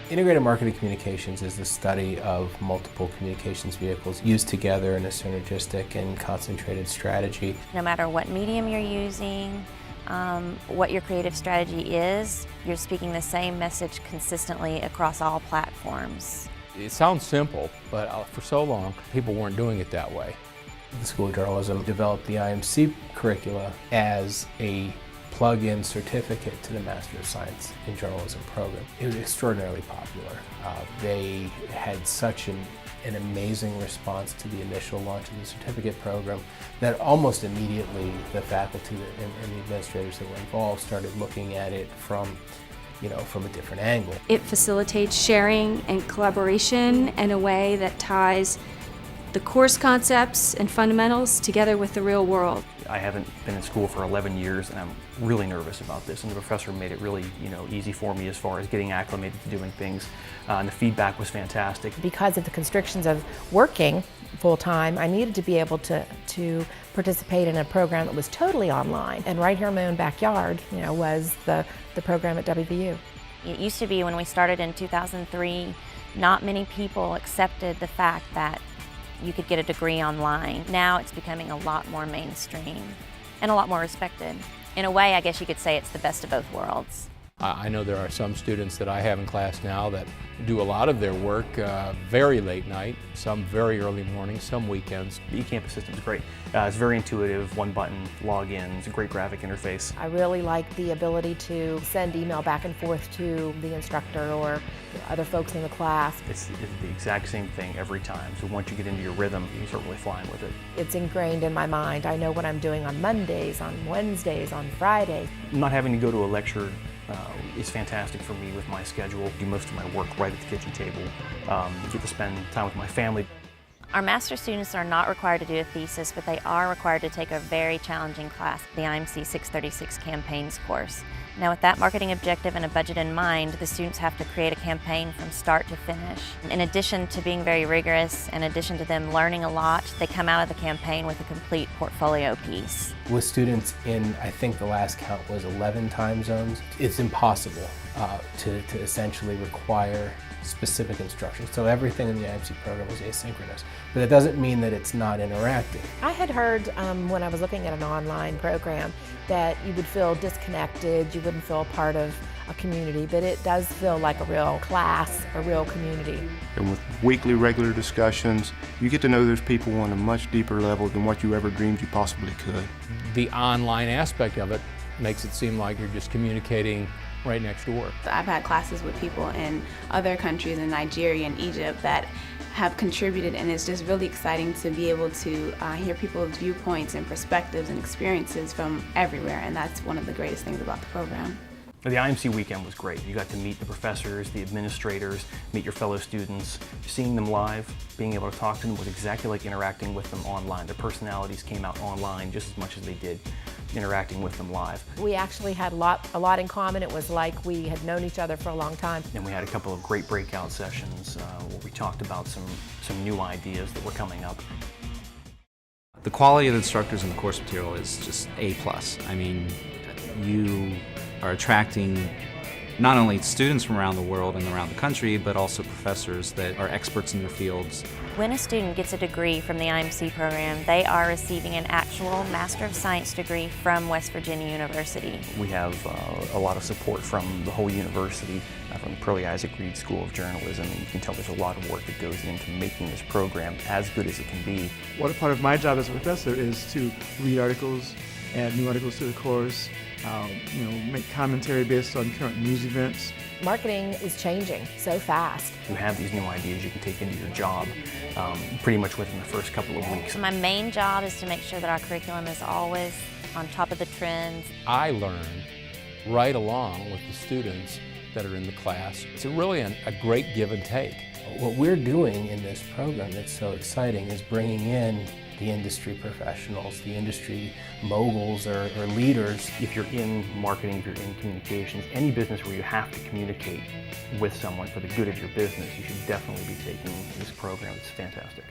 Integrated marketing communications is the study of multiple communications vehicles used together in a synergistic and concentrated strategy. No matter what medium you're using, what your creative strategy is, you're speaking the same message consistently across all platforms. It sounds simple, but for so long, people weren't doing it that way. The School of Journalism developed the IMC curricula as a plug-in certificate to the Master of Science in Journalism program. It was extraordinarily popular. They had such an amazing response to the initial launch of the certificate program that almost immediately the faculty and the administrators that were involved started looking at it from a different angle. It facilitates sharing and collaboration in a way that ties the course concepts and fundamentals together with the real world. I haven't been in school for 11 years and I'm really nervous about this, and the professor made it really easy for me as far as getting acclimated to doing things, and the feedback was fantastic. Because of the constrictions of working full-time, I needed to be able to participate in a program that was totally online, and right here in my own backyard was the program at WVU. It used to be, when we started in 2003, not many people accepted the fact that you could get a degree online. Now it's becoming a lot more mainstream and a lot more respected. In a way, I guess you could say it's the best of both worlds. I know there are some students that I have in class now that do a lot of their work very late night, some very early morning, some weekends. The eCampus system is great. It's very intuitive, one button, login, it's a great graphic interface. I really like the ability to send email back and forth to the instructor or other folks in the class. It's the exact same thing every time, so once you get into your rhythm, you start really flying with it. It's ingrained in my mind. I know what I'm doing on Mondays, on Wednesdays, on Fridays. Not having to go to a lecture is fantastic for me with my schedule. Do most of my work right at the kitchen table. Get to spend time with my family. Our master's students are not required to do a thesis, but they are required to take a very challenging class, the IMC 636 Campaigns course. Now, with that marketing objective and a budget in mind, the students have to create a campaign from start to finish. In addition to being very rigorous, in addition to them learning a lot, they come out of the campaign with a complete portfolio piece. With students in, I think the last count was 11 time zones, it's impossible to essentially require specific instruction. So everything in the IMC program is asynchronous, but that doesn't mean that it's not interactive. I had heard when I was looking at an online program that you would feel disconnected, you wouldn't feel a part of a community, but it does feel like a real class, a real community. And with weekly regular discussions, you get to know those people on a much deeper level than what you ever dreamed you possibly could. The online aspect of it makes it seem like you're just communicating right next door. I've had classes with people in other countries, in Nigeria and Egypt, that have contributed, and it's just really exciting to be able to hear people's viewpoints and perspectives and experiences from everywhere, and that's one of the greatest things about the program. The IMC weekend was great. You got to meet the professors, the administrators, meet your fellow students. Seeing them live, being able to talk to them was exactly like interacting with them online. Their personalities came out online just as much as they did interacting with them live. We actually had a lot in common. It was like we had known each other for a long time. And we had a couple of great breakout sessions where we talked about some new ideas that were coming up. The quality of the instructors and the course material is just A+. I mean, you are attracting not only students from around the world and around the country, but also professors that are experts in their fields. When a student gets a degree from the IMC program, they are receiving an actual Master of Science degree from West Virginia University. We have a lot of support from the whole university, from the Pearlie Isaac Reed School of Journalism, and you can tell there's a lot of work that goes into making this program as good as it can be. One part of my job as a professor is to read articles, add new articles to the course, make commentary based on current news events. Marketing is changing so fast. You have these new ideas you can take into your job pretty much within the first couple of weeks. My main job is to make sure that our curriculum is always on top of the trends. I learn right along with the students that are in the class. It's really a great give and take. What we're doing in this program that's so exciting is bringing in the industry professionals, the industry moguls or leaders. If you're in marketing, if you're in communications, any business where you have to communicate with someone for the good of your business, you should definitely be taking this program. It's fantastic.